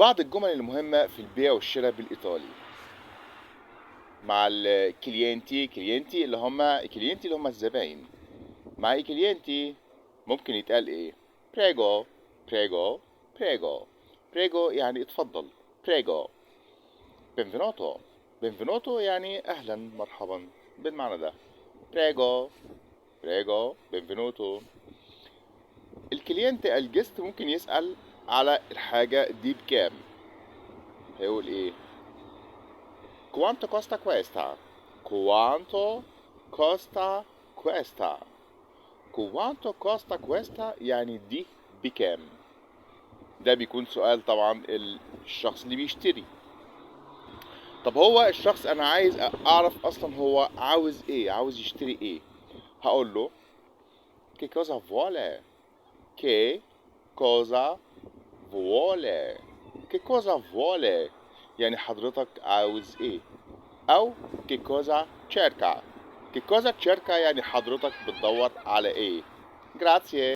بعض الجمل المهمة في البيع والشراء بالإيطالي مع كلينتي اللي هم الزباين. مع كلينتي ممكن يتقال ايه؟ بريجو بريجو بريجو. بريجو يعني اتفضل. بريجو. بنفينوتو. بنفينوتو يعني اهلا مرحبا بالمعنى ده. بريجو بريجو بنفينوتو. الكلينت الجست ممكن يسأل على الحاجة دي بكام. هيقول ايه؟ Quanto costa questa? Quanto costa questa? Quanto costa questa يعني دي بكام. ده بيكون سؤال طبعا الشخص اللي بيشتري. طب هو الشخص انا عايز اعرف اصلا هو عاوز ايه، عاوز يشتري ايه. هقول له che cosa vuole. che cosa vuole. che cosa vuole يعني حضرتك عاوز ايه. او che cosa cerca. che cosa cerca يعني حضرتك بتدور على ايه. grazie.